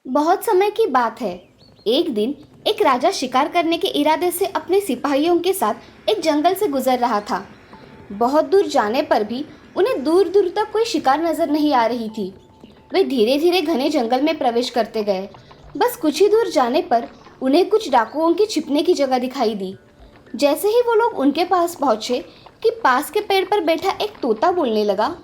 बहुत समय की बात है। एक दिन एक राजा शिकार करने के इरादे से अपने सिपाहियों के साथ एक जंगल से गुजर रहा था। बहुत दूर जाने पर भी उन्हें दूर दूर तक कोई शिकार नजर नहीं आ रही थी। वे धीरे धीरे घने जंगल में प्रवेश करते गए। बस कुछ ही दूर जाने पर उन्हें कुछ डाकुओं की छिपने की जगह दिखाई दी। जैसे ही वो लोग उनके पास पहुंचे कि पास के पेड़ पर बैठा एक तोता बोलने लगा,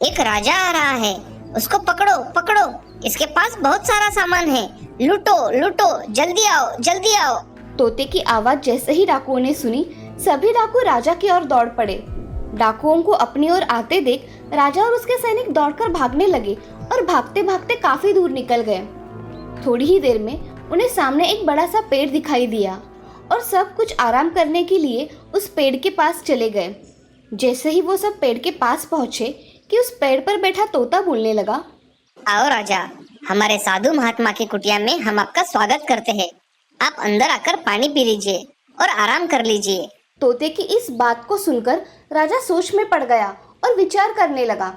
एक राजा आ रहा है, उसको पकड़ो पकड़ो, इसके पास बहुत सारा सामान है, लूटो लूटो, जल्दी आओ जल्दी आओ। तोते की आवाज जैसे ही डाकुओं ने सुनी, सभी डाकू राजा की ओर दौड़ पड़े। डाकुओं को अपनी ओर आते देख राजा और उसके सैनिक दौड़कर भागने लगे और भागते भागते काफी दूर निकल गए। थोड़ी ही देर में उन्हें सामने एक बड़ा सा पेड़ दिखाई दिया और सब कुछ आराम करने के लिए उस पेड़ के पास चले गए। जैसे ही वो सब पेड़ के पास पहुंचे कि उस पेड़ पर बैठा तोता बोलने लगा, आओ राजा, हमारे साधु महात्मा की कुटिया में हम आपका स्वागत करते हैं। आप अंदर आकर पानी पी लीजिए और आराम कर लीजिए। तोते की इस बात को सुनकर राजा सोच में पड़ गया और विचार करने लगा।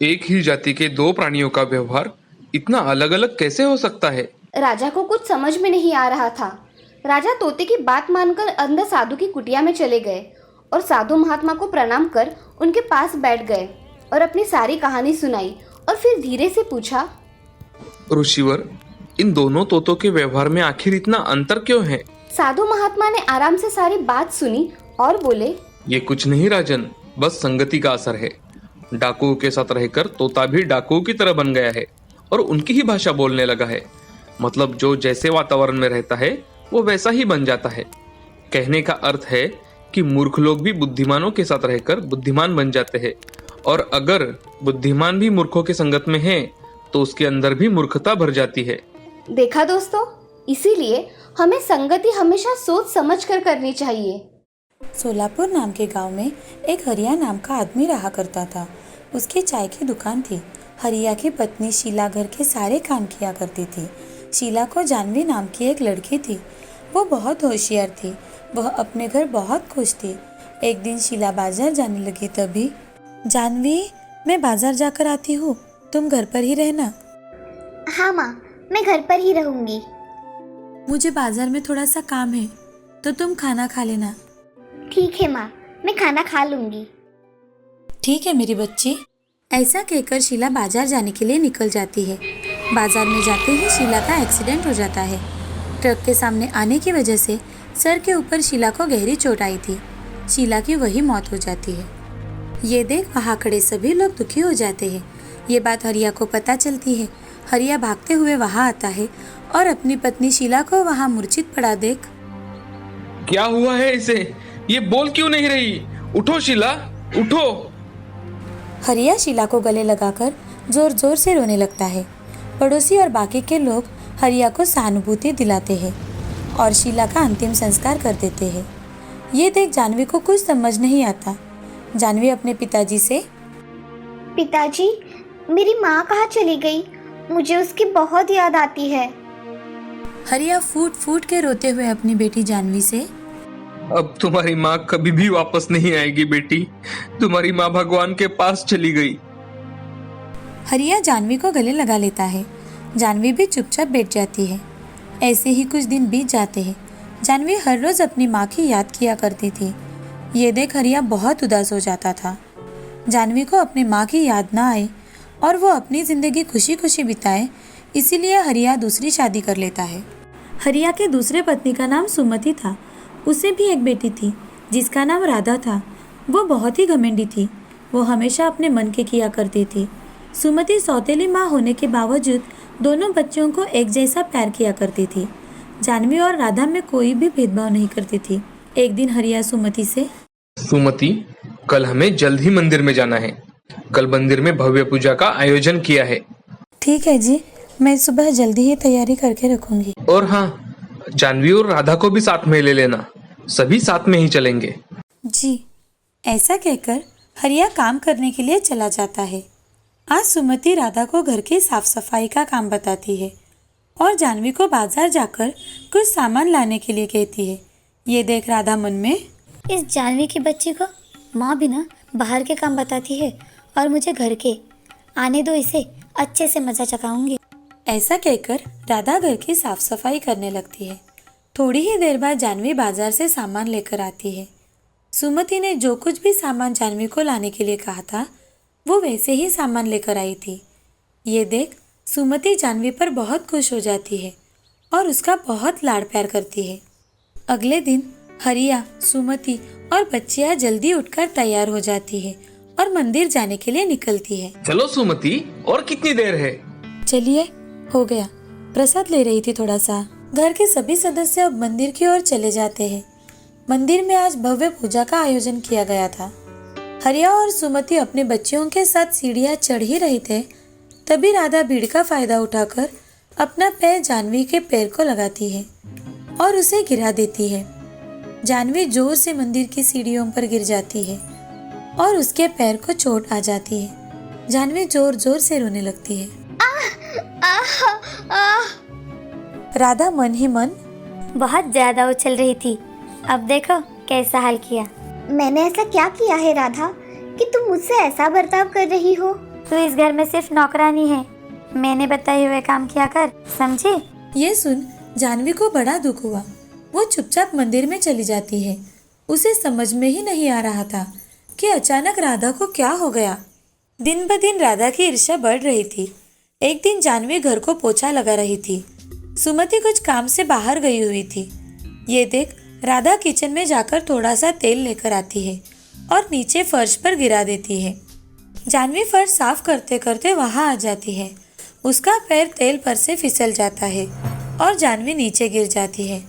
एक ही जाति के दो प्राणियों का व्यवहार इतना अलग अलग कैसे हो सकता है? राजा को कुछ समझ में नहीं आ रहा था। राजा तोते की बात मानकर अंदर साधु की कुटिया में चले गए और साधु महात्मा को प्रणाम कर उनके पास बैठ गए और अपनी सारी कहानी सुनाई और फिर धीरे से पूछा, ऋषिवर, इन दोनों तोतों के व्यवहार में आखिर इतना अंतर क्यों है? साधु महात्मा ने आराम से सारी बात सुनी और बोले, ये कुछ नहीं राजन, बस संगति का असर है। डाकुओं के साथ रहकर तोता भी डाकुओं की तरह बन गया है और उनकी ही भाषा बोलने लगा है। मतलब जो जैसे वातावरण में रहता है वो वैसा ही बन जाता है। कहने का अर्थ है कि मूर्ख लोग भी बुद्धिमानों के साथ रहकर बुद्धिमान बन जाते हैं, और अगर बुद्धिमान भी मूर्खों के संगत में है तो उसके अंदर भी मूर्खता भर जाती है। देखा दोस्तों, इसीलिए हमें संगति हमेशा सोच समझ कर करनी चाहिए। सोलापुर नाम के गांव में एक हरिया नाम का आदमी रहा करता था। उसकी चाय की दुकान थी। हरिया की पत्नी शीला घर के सारे काम किया करती थी। शीला को जानवी नाम की एक लड़की थी। वो बहुत होशियार थी। वह अपने घर बहुत खुश थी। एक दिन शीला बाजार जाने लगी तभी, जानवी, मैं बाजार जाकर आती हूँ, तुम घर पर ही रहना। हाँ माँ, मैं घर पर ही रहूंगी। मुझे बाजार में थोड़ा सा काम है तो तुम खाना खा लेना। ठीक है माँ, मैं खाना खा लूंगी। ठीक है मेरी बच्ची। ऐसा कहकर शीला बाजार जाने के लिए निकल जाती है। बाजार में जाते ही शीला का एक्सीडेंट हो जाता है। ट्रक के सामने आने की वजह से सर के ऊपर शीला को गहरी चोट आई थी। शीला की वही मौत हो जाती है। ये देख वहाँ खड़े सभी लोग दुखी हो जाते हैं। ये बात हरिया को पता चलती है। हरिया भागते हुए वहाँ आता है और अपनी पत्नी शीला को वहाँ मूर्छित पड़ा देख, क्या हुआ है इसे? ये बोल क्यों नहीं रही? उठो शीला, उठो। हरिया शीला को गले लगाकर जोर जोर से रोने लगता है। पड़ोसी और बाकी के लोग हरिया को सहानुभूति दिलाते हैं और शीला का अंतिम संस्कार कर देते हैं। ये देख जानवी को कुछ समझ नहीं आता। जानवी अपने पिताजी से, पिताजी, मेरी माँ कहाँ चली गई? मुझे उसकी बहुत याद आती है। हरिया फूट फूट के रोते हुए अपनी बेटी जानवी से, अब तुम्हारी माँ कभी भी वापस नहीं आएगी बेटी। तुम्हारी माँ भगवान के पास चली गई। हरिया जानवी को गले लगा लेता है। जानवी भी चुपचाप बैठ जाती है। ऐसे ही कुछ दिन बीत जाते हैं। जानवी हर रोज अपनी माँ की याद किया करती थी। ये देख हरिया बहुत उदास हो जाता था। जानवी को अपनी माँ की याद ना आए और वो अपनी जिंदगी खुशी खुशी बिताए, इसीलिए हरिया दूसरी शादी कर लेता है। हरिया के दूसरे पत्नी का नाम सुमति था। उसे भी एक बेटी थी जिसका नाम राधा था। वो बहुत ही घमंडी थी। वो हमेशा अपने मन के किया करती थी। सुमति सौतेली माँ होने के बावजूद दोनों बच्चों को एक जैसा प्यार किया करती थी। जानवी और राधा में कोई भी भेदभाव नहीं करती थी। एक दिन हरिया सुमति से, सुमति, कल हमें जल्द ही मंदिर में जाना है। कल मंदिर में भव्य पूजा का आयोजन किया है। ठीक है जी, मैं सुबह जल्दी ही तैयारी करके रखूंगी। और हाँ, जानवी और राधा को भी साथ में ले लेना। सभी साथ में ही चलेंगे। जी। ऐसा कहकर हरिया काम करने के लिए चला जाता है। आज सुमति राधा को घर की साफ सफाई का काम बताती है और जानवी को बाजार जाकर कुछ सामान लाने के लिए कहती है। ये देख राधा मन में, इस जानवी की बच्ची को माँ बिना बाहर के काम बताती है और मुझे घर के। आने दो इसे, अच्छे से मजा चखाऊंगी। ऐसा कहकर राधा घर की साफ सफाई करने लगती है। थोड़ी ही देर बाद जानवी बाजार से सामान लेकर आती है। सुमति ने जो कुछ भी सामान जानवी को लाने के लिए कहा था वो वैसे ही सामान लेकर आई थी। ये देख सुमति जानवी पर बहुत खुश हो जाती है और उसका बहुत लाड़ प्यार करती है। अगले दिन हरिया, सुमति और बच्चियां जल्दी उठकर तैयार हो जाती है और मंदिर जाने के लिए निकलती है। चलो सुमति, और कितनी देर है? चलिए, हो गया। प्रसाद ले रही थी थोड़ा सा। घर के सभी सदस्य अब मंदिर की ओर चले जाते हैं। मंदिर में आज भव्य पूजा का आयोजन किया गया था। हरिया और सुमति अपने बच्चियों के साथ सीढ़ियां चढ़ ही रहे थे, तभी राधा भीड़ का फायदा उठाकर अपना पैर जानवी के पैर को लगाती है और उसे गिरा देती है। जानवी जोर से मंदिर की सीढ़ियों पर गिर जाती है और उसके पैर को चोट आ जाती है। जानवी जोर जोर से रोने लगती है। राधा मन ही मन बहुत ज्यादा उछल रही थी, अब देखो कैसा हाल किया। मैंने ऐसा क्या किया है राधा कि तुम मुझसे ऐसा बर्ताव कर रही हो? तू इस घर में सिर्फ नौकरानी है, मैंने बताए हुए काम किया कर, समझी? ये सुन जानवी को बड़ा दुख हुआ। वो चुपचाप मंदिर में चली जाती है। उसे समझ में ही नहीं आ रहा था कि अचानक राधा को क्या हो गया। दिन ब दिन राधा की ईर्ष्या बढ़ रही थी। एक दिन जानवी घर को पोछा लगा रही थी। सुमति कुछ काम से बाहर गई हुई थी। ये देख राधा किचन में जाकर थोड़ा सा तेल लेकर आती है और नीचे फर्श पर गिरा देती है। जानवी फर्श साफ करते करते वहां आ जाती है। उसका पैर तेल पर से फिसल जाता है और जानवी नीचे गिर जाती है।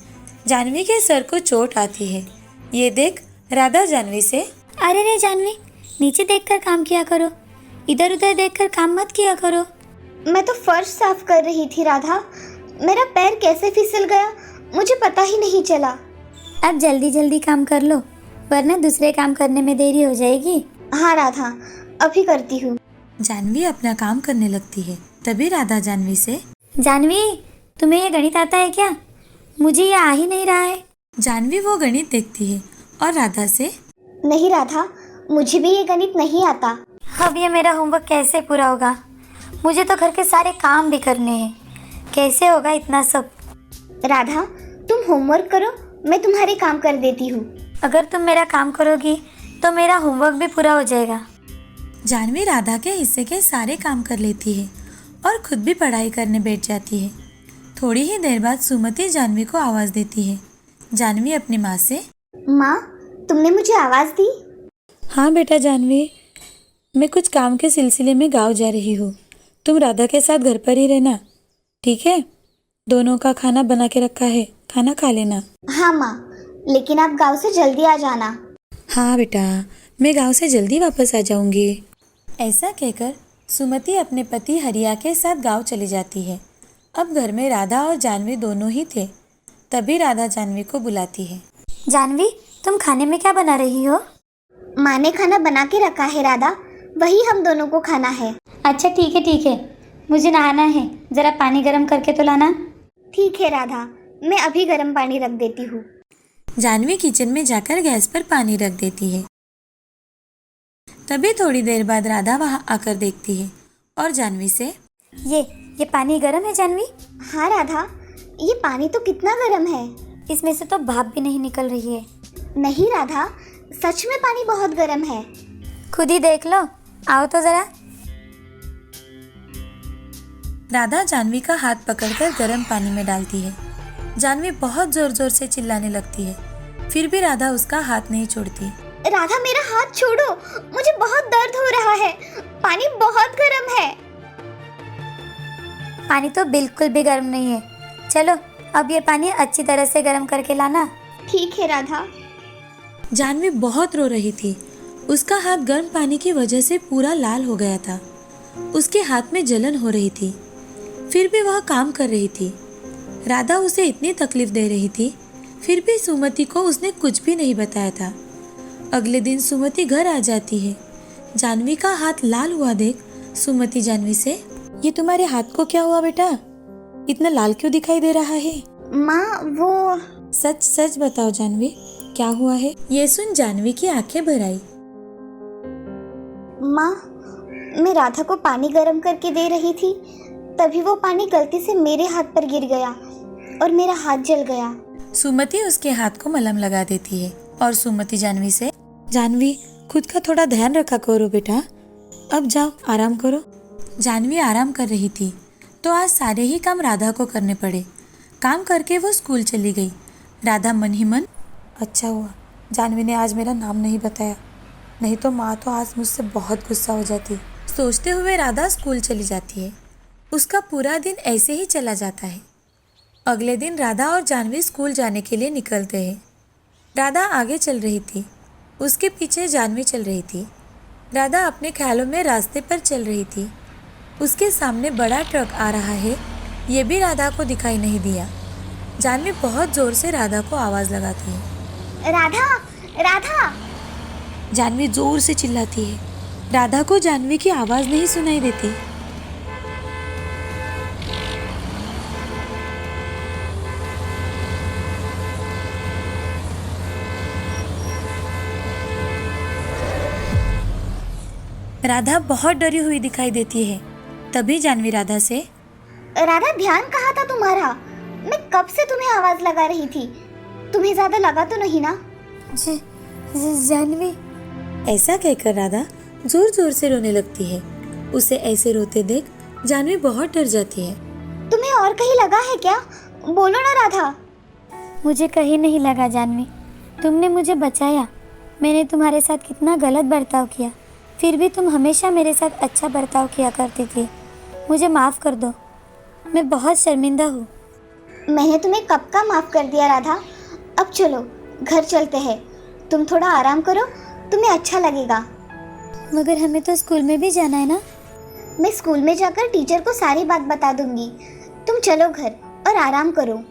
जानवी के सर को चोट आती है। ये देख राधा जानवी से, अरे रे जानवी, नीचे देखकर काम किया करो, इधर उधर देखकर काम मत किया करो। मैं तो फर्श साफ कर रही थी राधा, मेरा पैर कैसे फिसल गया मुझे पता ही नहीं चला। अब जल्दी जल्दी काम कर लो, वरना दूसरे काम करने में देरी हो जाएगी। हाँ राधा, अभी करती हूँ। जानवी अपना काम करने लगती है। तभी राधा जानवी से, जानवी, तुम्हें ये गणित आता है क्या? मुझे ये आ ही नहीं रहा है। जानवी वो गणित देखती है और राधा से, नहीं राधा, मुझे भी ये गणित नहीं आता। अब ये मेरा होमवर्क कैसे पूरा होगा? मुझे तो घर के सारे काम भी करने हैं, कैसे होगा इतना सब? राधा, तुम होमवर्क करो, मैं तुम्हारे काम कर देती हूँ। अगर तुम मेरा काम करोगी तो मेरा होमवर्क भी पूरा हो जाएगा। जानवी राधा के हिस्से के सारे काम कर लेती है और खुद भी पढ़ाई करने बैठ जाती है। थोड़ी ही देर बाद सुमति जानवी को आवाज़ देती है। जानवी अपनी माँ से, माँ, तुमने मुझे आवाज़ दी? हाँ बेटा जानवी, मैं कुछ काम के सिलसिले में गाँव जा रही हूँ। तुम राधा के साथ घर पर ही रहना, ठीक है? दोनों का खाना बना के रखा है, खाना खा लेना। हाँ माँ, लेकिन आप गांव से जल्दी आ जाना। हाँ बेटा, मैं गांव से जल्दी वापस आ जाऊंगी। ऐसा कहकर सुमति अपने पति हरिया के साथ गांव चली जाती है। अब घर में राधा और जानवी दोनों ही थे। तभी राधा जानवी को बुलाती है। जानवी, तुम खाने में क्या बना रही हो? माँ ने खाना बना के रखा है राधा, वही हम दोनों को खाना है। अच्छा ठीक है, मुझे नहाना है, जरा पानी गर्म करके तो लाना। ठीक है राधा, मैं अभी गर्म पानी रख देती हूँ। जानवी किचन में जाकर गैस पर पानी रख देती है। तभी थोड़ी देर बाद राधा वहाँ आकर देखती है और जानवी से, ये पानी गर्म है जानवी? हाँ राधा, ये पानी तो कितना गर्म है। इसमें से तो भाप भी नहीं निकल रही है। नहीं राधा, सच में पानी बहुत गर्म है। खुद ही देख लो, आओ तो जरा। राधा जानवी का हाथ पकड़कर गर्म पानी में डालती है। जानवी बहुत जोर जोर से चिल्लाने लगती है, फिर भी राधा उसका हाथ नहीं छोड़ती। राधा, मेरा हाथ छोड़ो, मुझे बहुत दर्द हो रहा है, पानी बहुत गर्म है। पानी तो बिल्कुल भी गर्म नहीं है। चलो अब ये पानी अच्छी तरह से गर्म करके लाना। ठीक है राधा। जानवी बहुत रो रही थी। उसका हाथ गर्म पानी की वजह से पूरा लाल हो गया था। उसके हाथ में जलन हो रही थी, फिर भी वह काम कर रही थी। राधा उसे इतनी तकलीफ दे रही थी, फिर भी सुमति को उसने कुछ भी नहीं बताया था। अगले दिन सुमति घर आ जाती है। जानवी का हाथ लाल हुआ देख सुमति जानवी से, ये तुम्हारे हाथ को क्या हुआ बेटा? इतना लाल क्यों दिखाई दे रहा है? माँ, वो सच सच बताओ जानवी, क्या हुआ है? ये सुन जानवी की आंखें भर आई। माँ, मैं राधा को पानी गर्म करके दे रही थी, तभी वो पानी गलती से मेरे हाथ पर गिर गया और मेरा हाथ जल गया। सुमति उसके हाथ को मलहम लगा देती है और सुमति जानवी से, जानवी खुद का थोड़ा ध्यान रखा करो बेटा, अब जाओ आराम करो। जानवी आराम कर रही थी तो आज सारे ही काम राधा को करने पड़े। काम करके वो स्कूल चली गई। राधा मन ही मन, अच्छा हुआ जानवी ने आज मेरा नाम नहीं बताया, नहीं तो माँ तो आज मुझसे बहुत गुस्सा हो जाती। सोचते हुए राधा स्कूल चली जाती है। उसका पूरा दिन ऐसे ही चला जाता है। अगले दिन राधा और जानवी स्कूल जाने के लिए निकलते हैं। राधा आगे चल रही थी, उसके पीछे जानवी चल रही थी। राधा अपने ख्यालों में रास्ते पर चल रही थी। उसके सामने बड़ा ट्रक आ रहा है, ये भी राधा को दिखाई नहीं दिया। जानवी बहुत जोर से राधा को आवाज़ लगाती है, राधा, राधा। जानवी जोर से चिल्लाती है। राधा को जानवी की आवाज़ नहीं सुनाई देती। राधा बहुत डरी हुई दिखाई देती है। तभी जानवी राधा से, राधा ध्यान कहाँ था तुम्हारा? मैं कब से तुम्हें आवाज लगा रही थी, तुम्हें ज्यादा लगा तो नहीं ना? जानवी। ऐसा कहकर राधा जोर जोर से रोने लगती है। उसे ऐसे रोते देख जानवी बहुत डर जाती है। तुम्हें और कहीं लगा है क्या? बोलो ना राधा। मुझे कहीं नहीं लगा जानवी, तुमने मुझे बचाया। मैंने तुम्हारे साथ कितना गलत बर्ताव किया, फिर भी तुम हमेशा मेरे साथ अच्छा बर्ताव किया करती थी। मुझे माफ़ कर दो, मैं बहुत शर्मिंदा हूँ। मैंने तुम्हें कब का माफ कर दिया राधा। अब चलो घर चलते हैं, तुम थोड़ा आराम करो, तुम्हें अच्छा लगेगा। मगर हमें तो स्कूल में भी जाना है ना? मैं स्कूल में जाकर टीचर को सारी बात बता दूंगी। तुम चलो घर और आराम करो।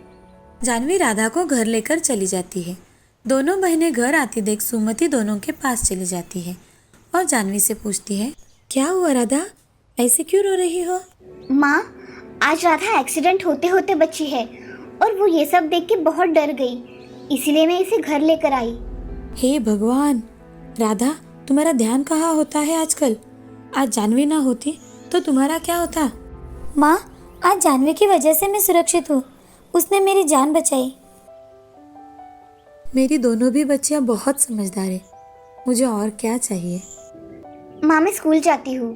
जानवी राधा को घर लेकर चली जाती है। दोनों बहनें घर आती देख सुमति दोनों के पास चली जाती है और जानवी से पूछती है, क्या हुआ राधा, ऐसे क्यों रो रही हो? माँ, आज राधा एक्सीडेंट होते होते बची है और वो ये सब देख के बहुत डर गई, इसीलिए मैं इसे घर लेकर आई। हे भगवान, राधा तुम्हारा ध्यान कहाँ होता है आजकल? आज जानवी ना होती तो तुम्हारा क्या होता? माँ, आज जानवी की वजह से मैं सुरक्षित हूँ, उसने मेरी जान बचाई। मेरी दोनों भी बच्चियाँ बहुत समझदार है, मुझे और क्या चाहिए? माँ, मैं स्कूल जाती हूँ।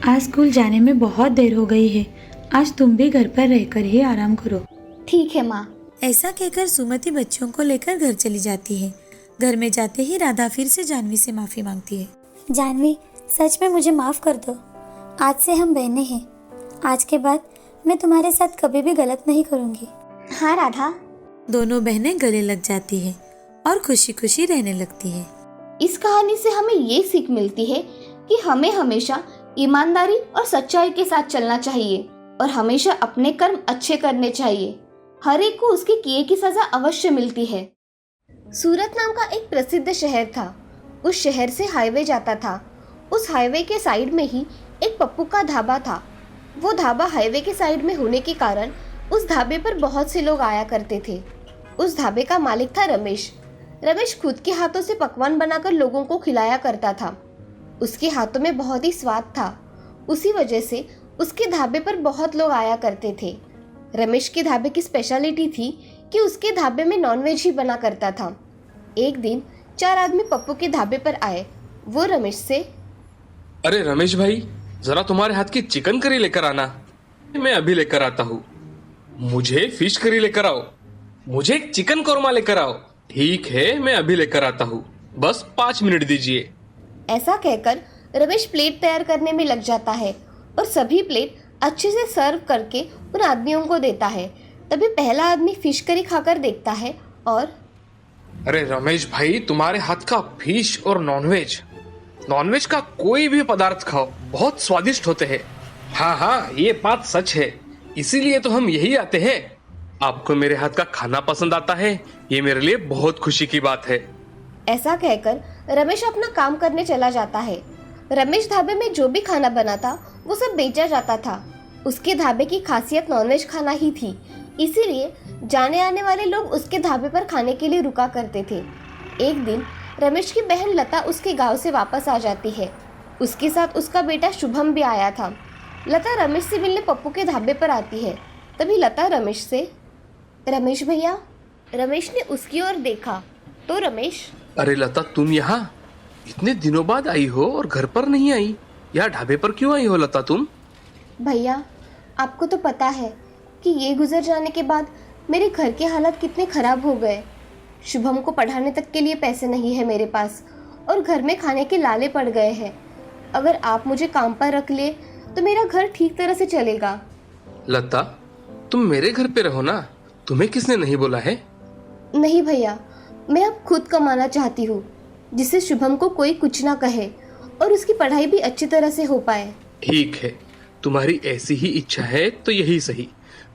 आज स्कूल जाने में बहुत देर हो गई है, आज तुम भी घर पर रहकर ही आराम करो। ठीक है माँ। ऐसा कहकर सुमति बच्चों को लेकर घर चली जाती है। घर में जाते ही राधा फिर से जानवी से माफी मांगती है। जानवी, सच में मुझे माफ़ कर दो। आज से हम बहनें हैं। आज के बाद मैं तुम्हारे साथ कभी भी गलत नहीं करूँगी। हाँ राधा। दोनों बहनें गले लग जाती है और खुशी खुशी रहने लगती है। इस कहानी से हमें ये सीख मिलती है कि हमें हमेशा ईमानदारी और सच्चाई के साथ चलना चाहिए और हमेशा अपने कर्म अच्छे करने चाहिए। हर एक को उसके किए की सजा अवश्य मिलती है। सूरत नाम का एक प्रसिद्ध शहर था। उस शहर से हाईवे जाता था। उस हाईवे के साइड में ही एक पप्पू का ढाबा था। वो ढाबा हाईवे के साइड में होने के कारण उस ढाबे पर बहुत से लोग आया करते थे। उस ढाबे का मालिक था रमेश। रमेश खुद के हाथों से पकवान बनाकर लोगों को खिलाया करता था। उसके हाथों में बहुत ही स्वाद था, उसी वजह से उसके ढाबे पर बहुत लोग आया करते थे। रमेश के ढाबे की स्पेशलिटी थी कि उसके ढाबे में नॉनवेज ही बना करता था। एक दिन 4 आदमी पप्पू के ढाबे पर आए। वो रमेश से, अरे रमेश भाई, जरा तुम्हारे हाथ की चिकन करी लेकर आना। मैं अभी लेकर आता हूँ। मुझे फिश करी लेकर आओ। मुझे एक चिकन कौरमा लेकर आओ। ठीक है, मैं अभी लेकर आता हूँ, बस 5 मिनट दीजिए। ऐसा कहकर रमेश प्लेट तैयार करने में लग जाता है और सभी प्लेट अच्छे से सर्व करके उन आदमियों को देता है। तभी पहला आदमी फिश करी खाकर देखता है और, अरे रमेश भाई, तुम्हारे हाथ का फिश और नॉनवेज का कोई भी पदार्थ खाओ, बहुत स्वादिष्ट होते हैं। हाँ हाँ, ये बात सच है, इसीलिए तो हम यही आते हैं। आपको मेरे हाथ का खाना पसंद आता है, ये मेरे लिए बहुत खुशी की बात है। ऐसा कहकर रमेश अपना काम करने चला जाता है। रमेश ढाबे में जो भी खाना बना था वो सब बेचा जाता था। उसके ढाबे की खासियत नॉनवेज खाना ही थी, इसीलिए जाने आने वाले लोग उसके ढाबे पर खाने के लिए रुका करते थे। एक दिन रमेश की बहन लता उसके गांव से वापस आ जाती है। उसके साथ उसका बेटा शुभम भी आया था। लता रमेश से मिलने पप्पू के ढाबे पर आती है। तभी लता रमेश से, रमेश भैया। रमेश ने उसकी ओर देखा तो रमेश, अरे लता, तुम यहाँ इतने दिनों बाद आई हो और घर पर नहीं आई। यहाँ ढाबे पर क्यों आई हो लता तुम? भैया आपको तो पता है कि ये गुजर जाने के बाद मेरे घर के हालात कितने खराब हो गए। शुभम को पढ़ाने तक के लिए पैसे नहीं है मेरे पास और घर में खाने के लाले पड़ गए हैं। अगर आप मुझे काम पर रख ले तो मेरा घर ठीक तरह से चलेगा। लता, तुम मेरे घर पे रहो ना, तुम्हें किसने नहीं बोला है? नहीं भैया, मैं अब खुद कमाना चाहती हूँ जिससे शुभम को कोई कुछ ना कहे और उसकी पढ़ाई भी अच्छी तरह से हो पाए। ठीक है, तुम्हारी ऐसी ही इच्छा है तो यही सही,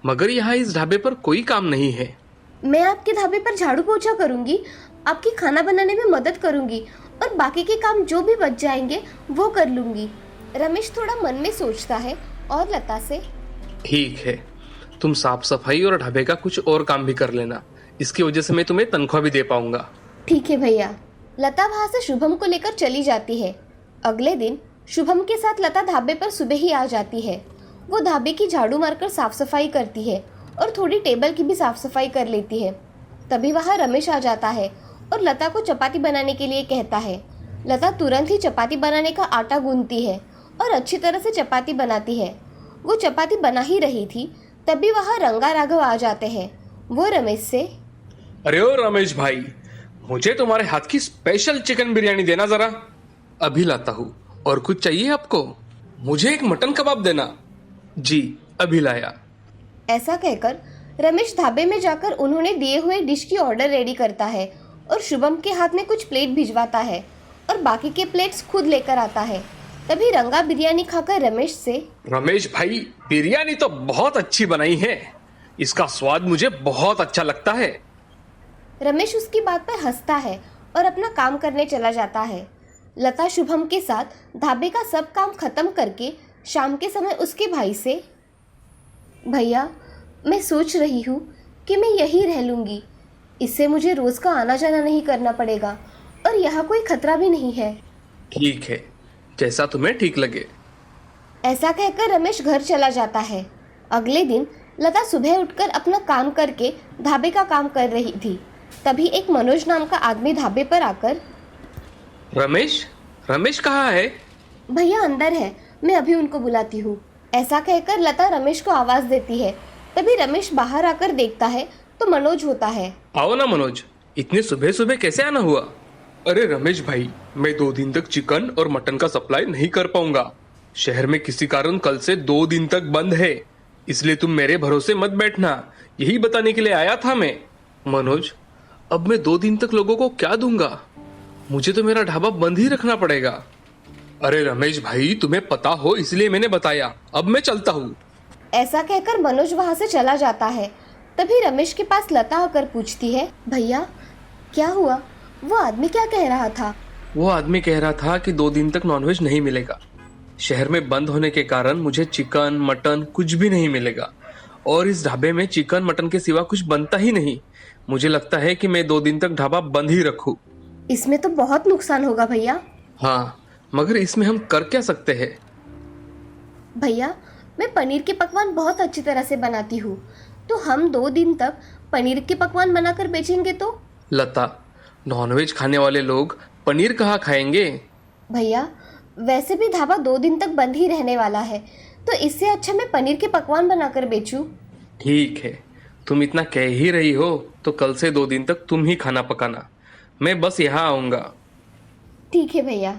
मगर यहाँ इस ढाबे पर कोई काम नहीं है। मैं आपके ढाबे पर झाड़ू पोछा करूँगी, आपकी खाना बनाने में मदद करूँगी और बाकी के काम जो भी बच जाएंगे वो कर लूँगी। रमेश थोड़ा मन में सोचता है और लता से, ठीक है, तुम साफ सफाई और ढाबे का कुछ और काम भी कर लेना, इसकी वजह से मैं तुम्हें तनख्वाह भी दे पाऊंगा। ठीक है भैया। लता वहाँ से शुभम को लेकर चली जाती है। अगले दिन शुभम के साथ लता ढाबे पर सुबह ही आ जाती है। वो ढाबे की झाड़ू मारकर साफ सफाई करती है और थोड़ी टेबल की भी साफ सफाई कर लेती है। तभी वहाँ रमेश आ जाता है और लता को चपाती बनाने के लिए कहता है। लता तुरंत ही चपाती बनाने का आटा गूंथती है और अच्छी तरह से चपाती बनाती है। वो चपाती बना ही रही थी तभी वहाँ रंगा राघव आ जाते हैं। वो रमेश से, अरे ओ रमेश भाई, मुझे तुम्हारे हाथ की स्पेशल चिकन बिरयानी देना जरा। अभी लाता हूँ। और कुछ चाहिए आपको? मुझे एक मटन कबाब देना। जी, अभी लाया। ऐसा कहकर रमेश ढाबे में जाकर उन्होंने दिए हुए डिश की ऑर्डर रेडी करता है और शुभम के हाथ में कुछ प्लेट भिजवाता है और बाकी के प्लेट्स खुद लेकर आता है। तभी रंगा बिरयानी खाकर रमेश से, रमेश भाई, बिरयानी तो बहुत अच्छी बनाई है, इसका स्वाद मुझे बहुत अच्छा लगता है। रमेश उसकी बात पर हंसता है और अपना काम करने चला जाता है। लता शुभम के साथ ढाबे का सब काम खत्म करके शाम के समय उसके भाई से, भैया मैं सोच रही हूँ कि मैं यहीं रह लूँगी, इससे मुझे रोज़ का आना जाना नहीं करना पड़ेगा और यहाँ कोई खतरा भी नहीं है। ठीक है, जैसा तुम्हें ठीक लगे। ऐसा कहकर रमेश घर चला जाता है। अगले दिन लता सुबह उठकर अपना काम करके ढाबे का काम कर रही थी। तभी एक मनोज नाम का आदमी ढाबे पर आकर, रमेश कहाँ है? भैया अंदर है, मैं अभी उनको बुलाती हूँ। ऐसा कहकर लता रमेश को आवाज़ देती है। तभी रमेश बाहर आकर देखता है तो मनोज होता है। आओ ना मनोज, इतनी सुबह सुबह कैसे आना हुआ? अरे रमेश भाई, मैं 2 दिन तक चिकन और मटन का सप्लाई नहीं कर पाऊंगा। शहर में किसी कारण कल से 2 दिन तक बंद है, इसलिए तुम मेरे भरोसे मत बैठना, यही बताने के लिए आया था मैं। मनोज, अब मैं 2 दिन तक लोगों को क्या दूंगा? मुझे तो मेरा ढाबा बंद ही रखना पड़ेगा। अरे रमेश भाई, तुम्हें पता हो इसलिए मैंने बताया, अब मैं चलता हूँ। ऐसा कहकर मनोज वहाँ से चला जाता है। तभी रमेश के पास लता आकर पूछती है, भैया क्या हुआ? वो आदमी क्या कह रहा था? वो आदमी कह रहा था कि 2 दिन तक नॉनवेज नहीं मिलेगा। शहर में बंद होने के कारण मुझे चिकन मटन कुछ भी नहीं मिलेगा और इस ढाबे में चिकन मटन के सिवा कुछ बनता ही नहीं। मुझे लगता है कि मैं 2 दिन तक ढाबा बंद ही रखूं। इसमें तो बहुत नुकसान होगा भैया। हाँ, मगर इसमें हम कर क्या सकते हैं? भैया मैं पनीर के पकवान बहुत अच्छी तरह से बनाती हूँ, तो हम 2 दिन तक पनीर के पकवान बनाकर बेचेंगे तो? लता, नॉनवेज खाने वाले लोग पनीर कहाँ खाएंगे? भैया वैसे भी ढाबा 2 दिन तक बंद ही रहने वाला है, तो इससे अच्छा मैं पनीर के पकवान बनाकर बेचूं। ठीक है, तुम इतना कह ही रही हो तो कल से 2 दिन तक तुम ही खाना पकाना, मैं बस यहाँ आऊँगा। ठीक है भैया।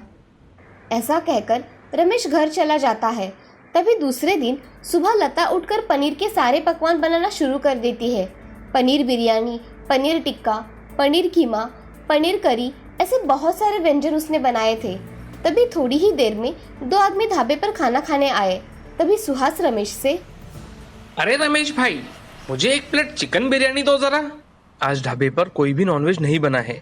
ऐसा कहकर रमेश घर चला जाता है। तभी दूसरे दिन सुबह लता उठकर पनीर के सारे पकवान बनाना शुरू कर देती है। पनीर बिरयानी, पनीर टिक्का, पनीर कीमा, पनीर करी, ऐसे बहुत सारे व्यंजन उसने बनाए थे। तभी थोड़ी ही देर में 2 आदमी ढाबे पर खाना खाने आए। तभी सुहास रमेश से, अरे रमेश भाई, मुझे 1 प्लेट चिकन बिरयानी दो जरा। आज ढाबे पर कोई भी नॉनवेज नहीं बना है,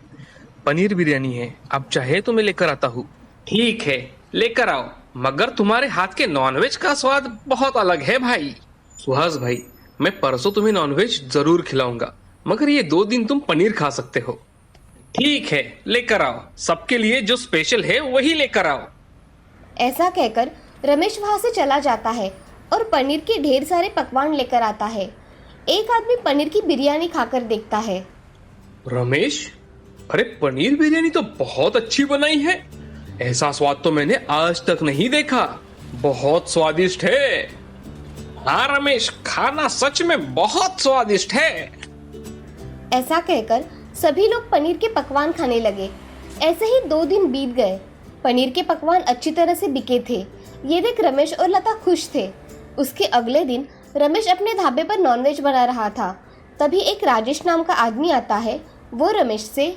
पनीर बिरयानी है, आप चाहे तो मैं लेकर आता हूँ। ठीक है, लेकर आओ, मगर तुम्हारे हाथ के नॉनवेज का स्वाद बहुत अलग है भाई। सुहास भाई, मैं परसों तुम्हें नॉनवेज जरूर खिलाऊंगा, मगर ये 2 दिन तुम पनीर खा सकते हो। ठीक है, लेकर आओ, सबके लिए जो स्पेशल है वही लेकर आओ। ऐसा कहकर रमेश वहाँ से चला जाता है और पनीर के ढेर सारे पकवान लेकर आता है। एक आदमी पनीर की बिरयानी खाकर देखता है। रमेश, अरे पनीर बिरयानी तो बहुत अच्छी बनाई है। ऐसा स्वाद तो मैंने आज तक नहीं देखा। बहुत स्वादिष्ट है। हाँ रमेश, खाना सच में बहुत स्वादिष्ट है। ऐसा कहकर सभी लोग पनीर के पकवान खाने लगे। ऐसे ही 2 दिन बीत गए। पनीर के पकवान अच्छी तरह से बिके थे। ये देख रमेश और लता खुश थे। उसके अगले दिन रमेश अपने ढाबे पर नॉनवेज बना रहा था। तभी एक राजेश नाम का आदमी आता है। वो रमेश से,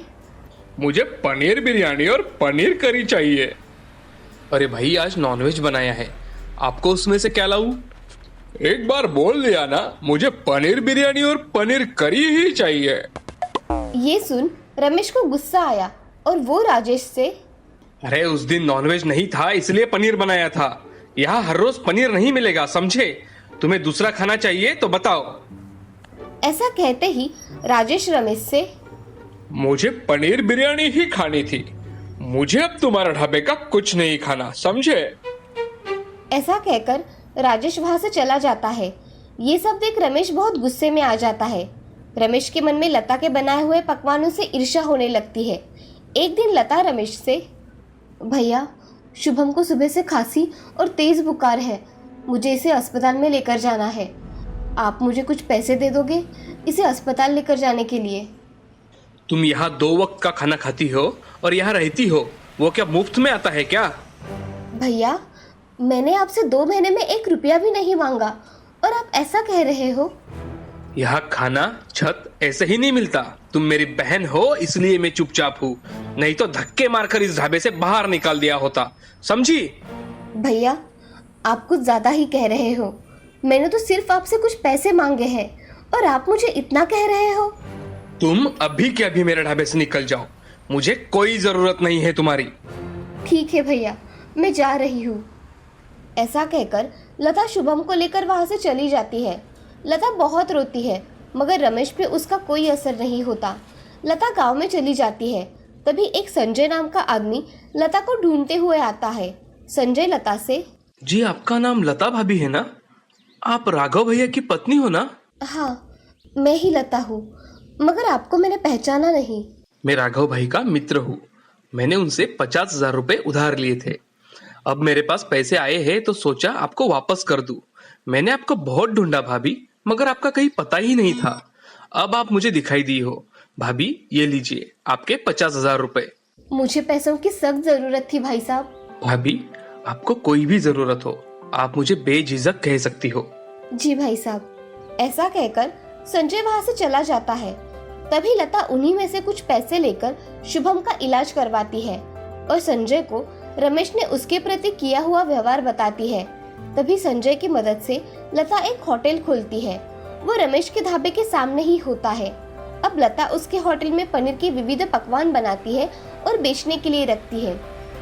मुझे पनीर बिरयानी और पनीर करी चाहिए। अरे भाई, आज नॉनवेज बनाया है, आपको उसमें से क्या लाऊं? एक बार बोल दिया ना, मुझे पनीर बिरयानी और पनीर करी ही चाहिए। ये सुन रमेश को गुस्सा आया और वो राजेश से, अरे उस दिन नॉनवेज नहीं था इसलिए पनीर बनाया था। यहाँ हर रोज पनीर नहीं मिलेगा, समझे? तुम्हें दूसरा खाना चाहिए तो बताओ। ऐसा कहते ही राजेश रमेश से, मुझे पनीर बिरयानी ही खानी थी। मुझे अब तुम्हारे ढाबे का कुछ नहीं खाना, समझे? ऐसा कहकर राजेश वहां से चला जाता है। ये सब देख रमेश बहुत गुस्से में आ जाता है। रमेश के मन में लता के बनाए हुए पकवानों से ईर्ष्या होने लगती है। एक दिन लता रमेश से, भैया शुभम को सुबह से खांसी और तेज बुखार है, मुझे इसे अस्पताल में लेकर जाना है। आप मुझे कुछ पैसे दे दोगे इसे अस्पताल लेकर जाने के लिए? तुम यहाँ 2 वक्त का खाना खाती हो और यहाँ रहती हो, वो क्या मुफ्त में आता है क्या? भैया मैंने आपसे 2 महीने में 1 रुपया भी नहीं मांगा और आप ऐसा कह रहे हो? यहाँ खाना छत ऐसे ही नहीं मिलता। तुम मेरी बहन हो इसलिए मैं चुपचाप हूँ, नहीं तो धक्के मारकर इस ढाबे से बाहर निकाल दिया होता, समझी? भैया आप कुछ ज्यादा ही कह रहे हो। मैंने तो सिर्फ आपसे कुछ पैसे मांगे हैं और आप मुझे इतना कह रहे हो। तुम अभी के अभी मेरे ढाबे से निकल जाओ, मुझे कोई जरूरत नहीं है तुम्हारी। ठीक है भैया, मैं जा रही हूँ। ऐसा कहकर लता शुभम को लेकर वहाँ से चली जाती है। लता बहुत रोती है मगर रमेश पे उसका कोई असर नहीं होता। लता गांव में चली जाती है। तभी एक संजय नाम का आदमी लता को ढूंढते हुए आता है। संजय लता से, जी आपका नाम लता भाभी है ना? आप राघव भैया की पत्नी हो ना? हाँ मैं ही लता हूँ, मगर आपको मैंने पहचाना नहीं। मैं राघव भाई का मित्र हूँ। मैंने उनसे 50,000 रुपए उधार लिए थे। अब मेरे पास पैसे आए हैं तो सोचा आपको वापस कर दूं। मैंने आपको बहुत ढूंढा भाभी, मगर आपका कहीं पता ही नहीं था। अब आप मुझे दिखाई दी हो। भाभी ये लीजिए आपके 50,000 रुपए। मुझे पैसों की सख्त जरूरत थी भाई साहब। भाभी आपको कोई भी जरूरत हो आप मुझे बेझिझक कह सकती हो। जी भाई साहब। ऐसा कहकर संजय वहाँ से चला जाता है। तभी लता उन्हीं में से कुछ पैसे लेकर शुभम का इलाज करवाती है और संजय को रमेश ने उसके प्रति किया हुआ व्यवहार बताती है। तभी संजय की मदद से लता एक होटल खोलती है। वो रमेश के ढाबे के सामने ही होता है। अब लता उसके होटल में पनीर के विविध पकवान बनाती है और बेचने के लिए रखती है।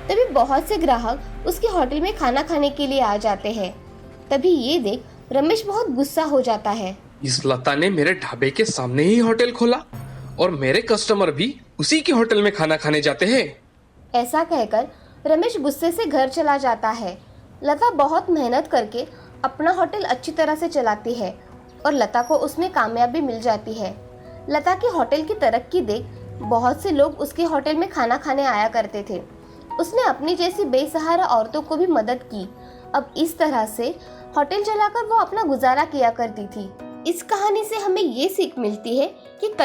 तभी बहुत से ग्राहक उसके होटल में खाना खाने के लिए आ जाते हैं। तभी ये देख रमेश बहुत गुस्सा हो जाता है। इस लता ने मेरे ढाबे के सामने ही होटल खोला और मेरे कस्टमर भी उसी के होटल में खाना खाने जाते हैं। ऐसा कहकर रमेश गुस्से से घर चला जाता है। लता बहुत मेहनत करके अपना होटल अच्छी तरह से चलाती है और लता को उसमें कामयाबी मिल जाती है। लता के होटल की तरक्की देख बहुत से लोग उसके होटल में खाना खाने आया करते थे। उसने अपनी जैसी बेसहारा औरतों को भी मदद की। अब इस तरह से होटल चलाकर वो अपना गुजारा किया करती थी। इस कहानी से हमें ये सीख मिलती है कि